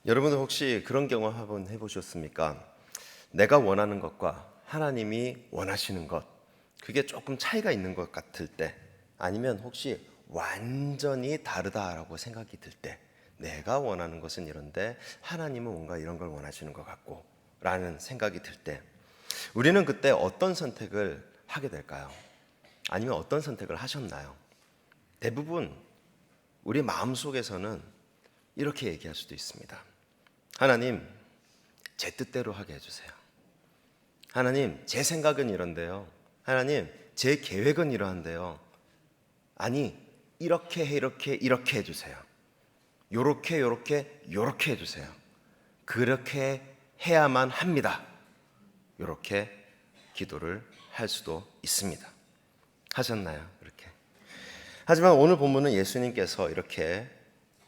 여러분들 혹시 그런 경험 한번 해보셨습니까? 내가 원하는 것과 하나님이 원하시는 것, 그게 조금 차이가 있는 것 같을 때, 아니면 혹시 완전히 다르다라고 생각이 들 때, 내가 원하는 것은 이런데 하나님은 뭔가 이런 걸 원하시는 것 같고 라는 생각이 들 때, 우리는 그때 어떤 선택을 하게 될까요? 아니면 어떤 선택을 하셨나요? 대부분 우리 마음속에서는 이렇게 얘기할 수도 있습니다. 하나님, 제 뜻대로 하게 해주세요. 하나님, 제 생각은 이런데요. 하나님, 제 계획은 이러한데요. 아니, 이렇게 해주세요. 요렇게 해주세요. 그렇게 해야만 합니다. 요렇게 기도를 할 수도 있습니다. 하셨나요? 이렇게. 하지만 오늘 본문은 예수님께서 이렇게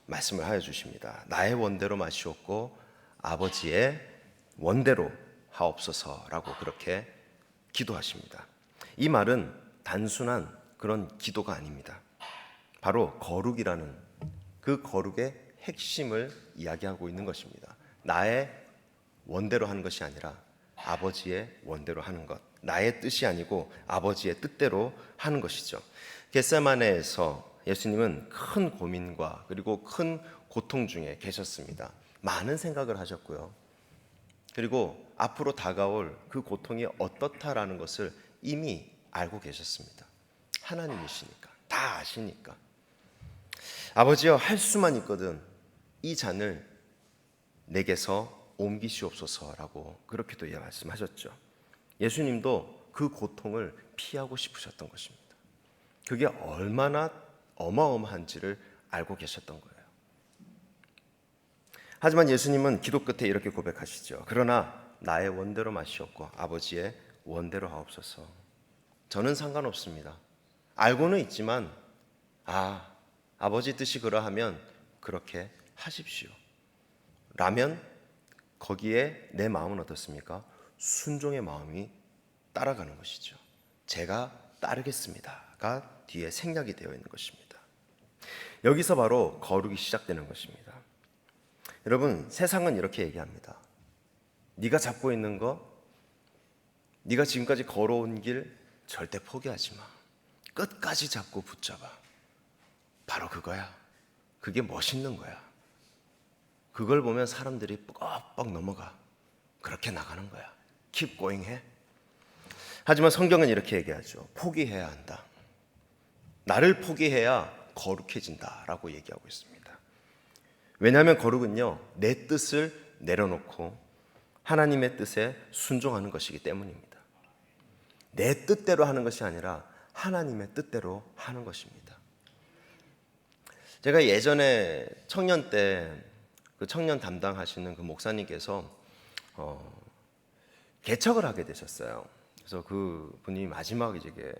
말씀을 하여 주십니다. 나의 원대로 마시옵고 아버지의 원대로 하옵소서라고 그렇게 기도하십니다. 이 말은 단순한 그런 기도가 아닙니다. 바로 거룩이라는 그 거룩의 핵심을 이야기하고 있는 것입니다. 나의 원대로 하는 것이 아니라 아버지의 원대로 하는 것, 나의 뜻이 아니고 아버지의 뜻대로 하는 것이죠. 겟세마네에서 예수님은 큰 고민과 그리고 큰 고통 중에 계셨습니다. 많은 생각을 하셨고요. 그리고 앞으로 다가올 그 고통이 어떻다라는 것을 이미 알고 계셨습니다. 하나님이시니까, 다 아시니까. 아버지여, 할 수만 있거든 이 잔을 내게서 옮기시옵소서라고 그렇게도 말씀하셨죠. 예수님도 그 고통을 피하고 싶으셨던 것입니다. 그게 얼마나 어마어마한지를 알고 계셨던 거예요. 하지만 예수님은 기도 끝에 이렇게 고백하시죠. 그러나 나의 원대로 마시옵고 아버지의 원대로 하옵소서. 저는 상관없습니다. 알고는 있지만 아버지 뜻이 그러하면 그렇게 하십시오 라면 거기에 내 마음은 어떻습니까? 순종의 마음이 따라가는 것이죠. 제가 따르겠습니다가 뒤에 생략이 되어 있는 것입니다. 여기서 바로 거룩이 시작되는 것입니다. 여러분, 세상은 이렇게 얘기합니다. 네가 잡고 있는 거, 네가 지금까지 걸어온 길 절대 포기하지 마. 끝까지 잡고 붙잡아. 바로 그거야. 그게 멋있는 거야. 그걸 보면 사람들이 뻑뻑 넘어가. 그렇게 나가는 거야. Keep going 해. 하지만 성경은 이렇게 얘기하죠. 포기해야 한다. 나를 포기해야 거룩해진다라고 얘기하고 있습니다. 왜냐하면 거룩은요, 내 뜻을 내려놓고 하나님의 뜻에 순종하는 것이기 때문입니다. 내 뜻대로 하는 것이 아니라 하나님의 뜻대로 하는 것입니다. 제가 예전에 청년 때 그 청년 담당하시는 그 목사님께서 개척을 하게 되셨어요. 그래서 그 분이 마지막 이제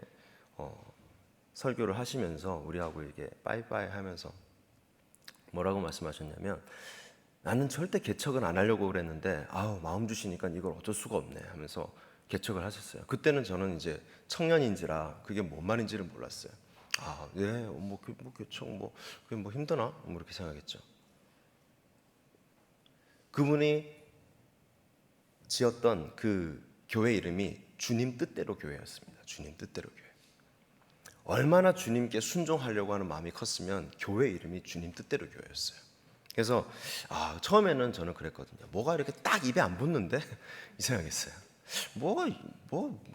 설교를 하시면서 우리하고 이렇게 빠이빠이 하면서 뭐라고 말씀하셨냐면, 나는 절대 개척은 안 하려고 그랬는데 마음 주시니까 이걸 어쩔 수가 없네 하면서 개척을 하셨어요. 그때는 저는 이제 청년인지라 그게 뭔 말인지를 몰랐어요. 개척 그게 힘드나 이렇게 생각했죠. 그분이 지었던 그 교회 이름이 주님 뜻대로 교회였습니다. 주님 뜻대로 교회. 얼마나 주님께 순종하려고 하는 마음이 컸으면 교회 이름이 주님 뜻대로 교회였어요. 그래서 처음에는 저는 그랬거든요. 뭐가 이렇게 딱 입에 안 붙는데 이 생각했어요.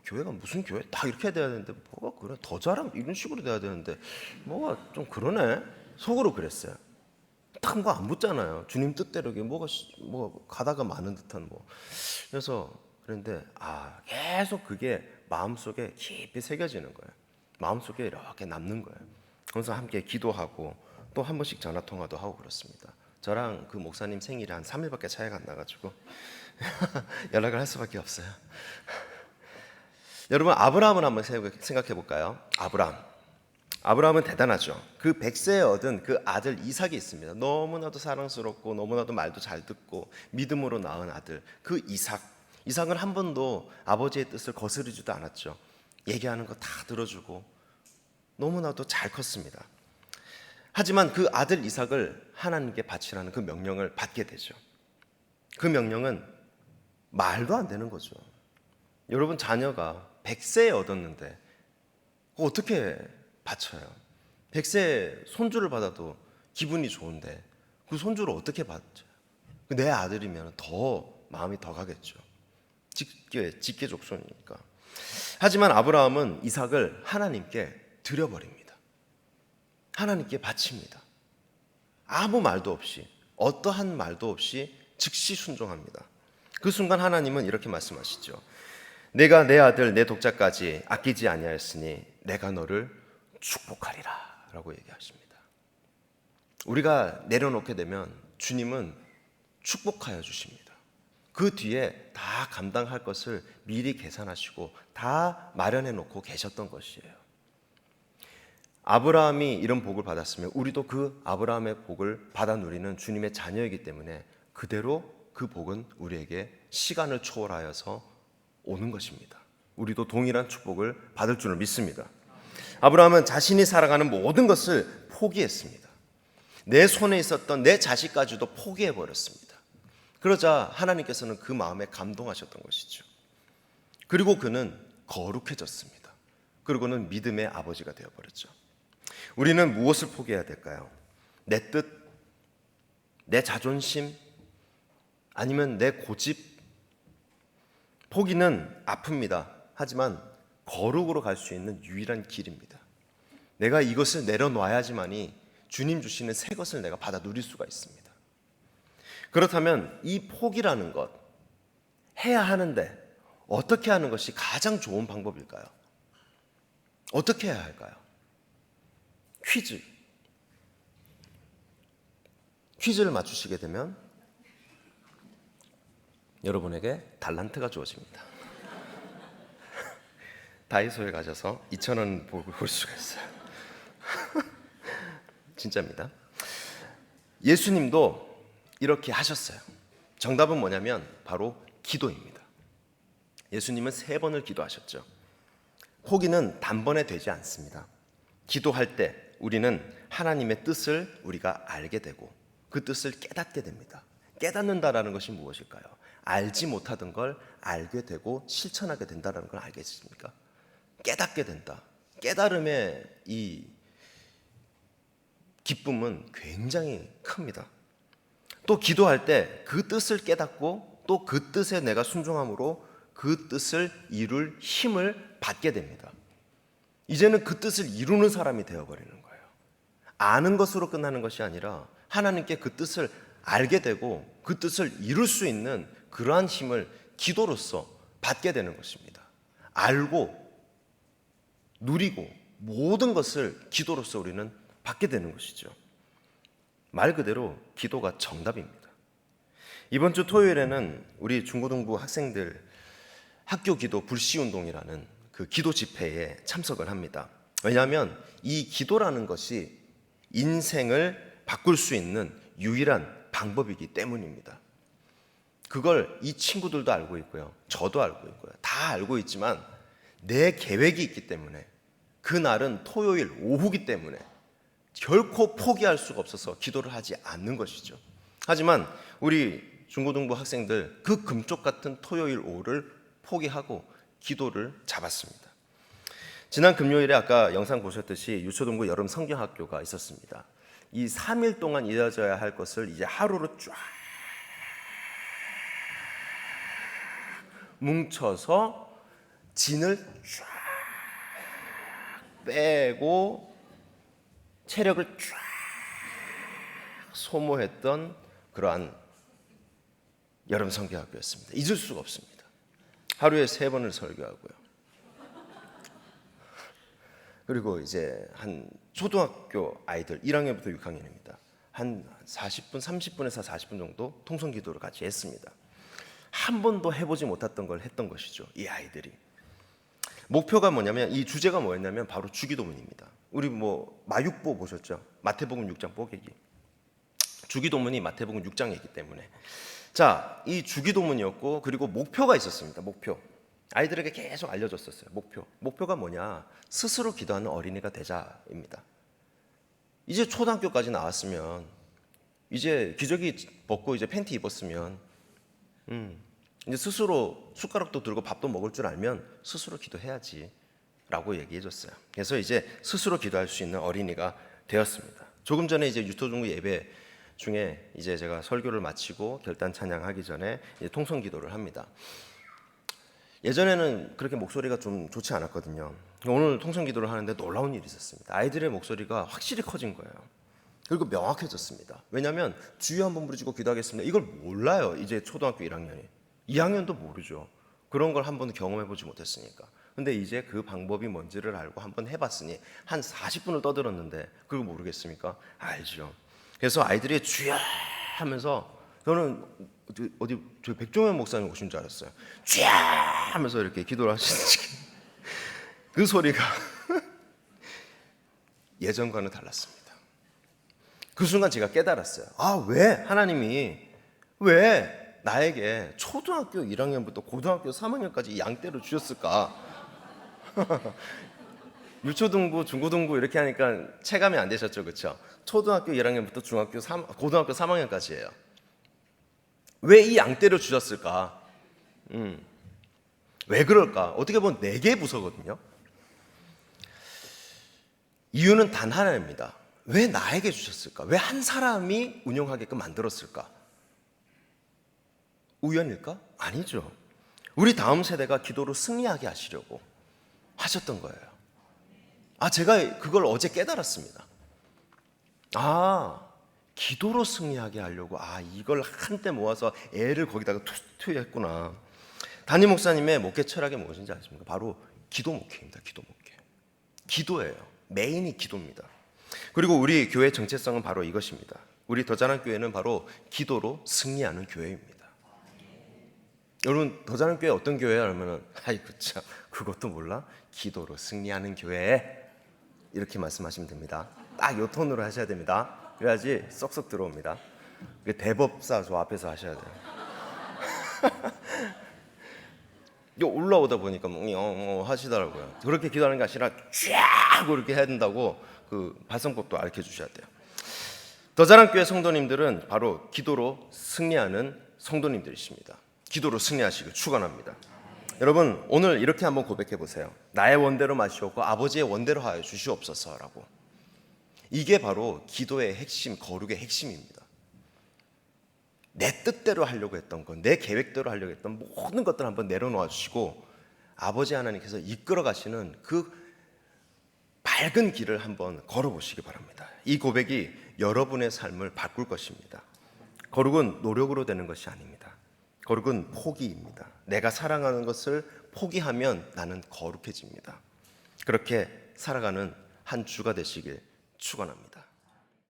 교회가 무슨 교회 딱 이렇게 돼야 되는데 뭐가 그래 더 잘하면 이런 식으로 돼야 되는데 뭐가 좀 그러네 속으로 그랬어요. 딱 뭐 안 붙잖아요. 주님 뜻대로 이게 뭐가 가다가 마는 듯한 그래서 그런데 계속 그게 마음속에 깊이 새겨지는 거예요. 마음속에 이렇게 남는 거예요. 그래서 함께 기도하고 또 한 번씩 전화 통화도 하고 그렇습니다. 저랑 그 목사님 생일이 한 3일밖에 차이가 안 나가지고 연락을 할 수밖에 없어요. 여러분, 아브라함을 한번 생각해 볼까요? 아브라함은 대단하죠. 그 100세에 얻은 그 아들 이삭이 있습니다. 너무나도 사랑스럽고 너무나도 말도 잘 듣고 믿음으로 낳은 아들 그 이삭은 한 번도 아버지의 뜻을 거스르지도 않았죠. 얘기하는 거 다 들어주고 너무나도 잘 컸습니다. 하지만 그 아들 이삭을 하나님께 바치라는 그 명령을 받게 되죠. 그 명령은 말도 안 되는 거죠. 여러분, 자녀가 100세 얻었는데 어떻게 바쳐요? 100세 손주를 받아도 기분이 좋은데 그 손주를 어떻게 바쳐요? 내 아들이면 더 마음이 더 가겠죠. 직계 족손이니까. 하지만 아브라함은 이삭을 하나님께 드려버립니다. 하나님께 바칩니다. 아무 말도 없이, 어떠한 말도 없이 즉시 순종합니다. 그 순간 하나님은 이렇게 말씀하시죠. 내가 내 아들 내 독자까지 아끼지 아니하였으니 내가 너를 축복하리라 라고 얘기하십니다. 우리가 내려놓게 되면 주님은 축복하여 주십니다. 그 뒤에 다 감당할 것을 미리 계산하시고 다 마련해 놓고 계셨던 것이에요. 아브라함이 이런 복을 받았으면 우리도 그 아브라함의 복을 받아 누리는 주님의 자녀이기 때문에 그대로 그 복은 우리에게 시간을 초월하여서 오는 것입니다. 우리도 동일한 축복을 받을 줄을 믿습니다. 아브라함은 자신이 살아가는 모든 것을 포기했습니다. 내 손에 있었던 내 자식까지도 포기해버렸습니다. 그러자 하나님께서는 그 마음에 감동하셨던 것이죠. 그리고 그는 거룩해졌습니다. 그리고는 믿음의 아버지가 되어버렸죠. 우리는 무엇을 포기해야 될까요? 내 뜻, 내 자존심, 아니면 내 고집? 포기는 아픕니다. 하지만 거룩으로 갈 수 있는 유일한 길입니다. 내가 이것을 내려놔야지만이 주님 주시는 새 것을 내가 받아 누릴 수가 있습니다. 그렇다면 이 포기라는 것, 해야 하는데 어떻게 하는 것이 가장 좋은 방법일까요? 어떻게 해야 할까요? 퀴즈를 맞추시게 되면 여러분에게 달란트가 주어집니다. 다이소에 가셔서 2,000원 볼 수가 있어요. 진짜입니다. 예수님도 이렇게 하셨어요. 정답은 뭐냐면 바로 기도입니다. 예수님은 3번을 기도하셨죠. 포기는 단번에 되지 않습니다. 기도할 때 우리는 하나님의 뜻을 우리가 알게 되고 그 뜻을 깨닫게 됩니다. 깨닫는다라는 것이 무엇일까요? 알지 못하던 걸 알게 되고 실천하게 된다는 걸 알겠습니까? 깨닫게 된다. 깨달음의 이 기쁨은 굉장히 큽니다. 또 기도할 때 그 뜻을 깨닫고 또 그 뜻에 내가 순종함으로 그 뜻을 이룰 힘을 받게 됩니다. 이제는 그 뜻을 이루는 사람이 되어버리는 거예요. 아는 것으로 끝나는 것이 아니라 하나님께 그 뜻을 알게 되고 그 뜻을 이룰 수 있는 그러한 힘을 기도로서 받게 되는 것입니다. 알고 누리고 모든 것을 기도로서 우리는 받게 되는 것이죠. 말 그대로 기도가 정답입니다. 이번 주 토요일에는 우리 중고등부 학생들 학교 기도 불시운동이라는 그 기도 집회에 참석을 합니다. 왜냐하면 이 기도라는 것이 인생을 바꿀 수 있는 유일한 방법이기 때문입니다. 그걸 이 친구들도 알고 있고요. 저도 알고 있고요. 다 알고 있지만 내 계획이 있기 때문에 그날은 토요일 오후기 때문에 결코 포기할 수가 없어서 기도를 하지 않는 것이죠. 하지만 우리 중고등부 학생들 그 금쪽 같은 토요일 오후를 포기하고 기도를 잡았습니다. 지난 금요일에 아까 영상 보셨듯이 유초동부 여름 성경학교가 있었습니다. 이 3일 동안 이어져야 할 것을 이제 하루로 쫙 뭉쳐서 진을 쫙 빼고 체력을 쫙 소모했던 그러한 여름 성경학교였습니다. 잊을 수가 없습니다. 하루에 3번을 설교하고요. 그리고 이제 한 초등학교 아이들 1학년부터 6학년입니다. 한 40분, 30분에서 40분 정도 통성기도를 같이 했습니다. 한 번도 해보지 못했던 걸 했던 것이죠. 이 아이들이. 목표가 뭐냐면 이 주제가 뭐였냐면 바로 주기도문입니다. 우리 뭐 마육보 보셨죠? 마태복음 6장 뽀개기. 주기도문이 마태복음 6장이기 때문에 자, 이 주기도문이었고 그리고 목표가 있었습니다. 목표. 아이들에게 계속 알려줬었어요. 목표가 뭐냐? 스스로 기도하는 어린이가 되자입니다. 이제 초등학교까지 나왔으면 이제 기저귀 벗고 이제 팬티 입었으면 이제 스스로 숟가락도 들고 밥도 먹을 줄 알면 스스로 기도해야지 라고 얘기해 줬어요. 그래서 이제 스스로 기도할 수 있는 어린이가 되었습니다. 조금 전에 이제 유초중부 예배 중에 이제 제가 설교를 마치고 결단 찬양하기 전에 이제 통성 기도를 합니다. 예전에는 그렇게 목소리가 좀 좋지 않았거든요. 오늘 통성 기도를 하는데 놀라운 일이 있었습니다. 아이들의 목소리가 확실히 커진 거예요. 그리고 명확해졌습니다. 왜냐하면 주여 한번 부르짖고 기도하겠습니다. 이걸 몰라요. 이제 초등학교 1학년이. 2학년도 모르죠. 그런 걸 한 번도 경험해보지 못했으니까. 근데 이제 그 방법이 뭔지를 알고 한번 해봤으니 한 40분을 떠들었는데 그걸 모르겠습니까? 알죠. 그래서 아이들이 주여 하면서 저는 어디 저 백종현 목사님 오신 줄 알았어요. 주여 하면서 이렇게 기도를 하시는지 그 소리가 예전과는 달랐습니다. 그 순간 제가 깨달았어요. 아, 왜 하나님이 왜 나에게 초등학교 1학년부터 고등학교 3학년까지 양떼를 주셨을까? 유초등부, 중고등부 이렇게 하니까 체감이 안 되셨죠, 그렇죠? 초등학교 1학년부터 고등학교 3학년까지예요. 왜 이 양떼를 주셨을까? 왜 그럴까? 어떻게 보면 4개 부서거든요. 이유는 단 하나입니다. 왜 나에게 주셨을까? 왜 한 사람이 운영하게끔 만들었을까? 우연일까? 아니죠. 우리 다음 세대가 기도로 승리하게 하시려고 하셨던 거예요. 제가 그걸 어제 깨달았습니다. 기도로 승리하게 하려고 이걸 한때 모아서 애를 거기다가 투투했구나. 담임 목사님의 목회 철학이 무엇인지 아십니까? 바로 기도 목회입니다. 기도 목회. 기도예요. 메인이 기도입니다. 그리고 우리 교회의 정체성은 바로 이것입니다. 우리 더자남 교회는 바로 기도로 승리하는 교회입니다. 여러분, 더자남 교회 어떤 교회야? 그러면 아이고 참 그것도 몰라? 기도로 승리하는 교회 이렇게 말씀하시면 됩니다. 딱 이 톤으로 하셔야 됩니다. 그래야지 쏙쏙 들어옵니다. 대법사 저 앞에서 하셔야 돼요. 이거 올라오다 보니까 하시더라고요. 그렇게 기도하는 게 아니라 쫙 이렇게 해야 된다고 그 발성법도 가르쳐 주셔야 돼요. 더자남 교회 성도님들은 바로 기도로 승리하는 성도님들이십니다. 기도로 승리하시길 축원합니다. 여러분, 오늘 이렇게 한번 고백해 보세요. 나의 원대로 마시옵고 아버지의 원대로 하여 주시옵소서라고. 이게 바로 기도의 핵심, 거룩의 핵심입니다. 내 뜻대로 하려고 했던 것, 내 계획대로 하려고 했던 모든 것들을 한번 내려놓아 주시고 아버지 하나님께서 이끌어 가시는 그 밝은 길을 한번 걸어보시기 바랍니다. 이 고백이 여러분의 삶을 바꿀 것입니다. 거룩은 노력으로 되는 것이 아닙니다. 거룩은 포기입니다. 내가 사랑하는 것을 포기하면 나는 거룩해집니다. 그렇게 살아가는 한 주가 되시길 축원합니다.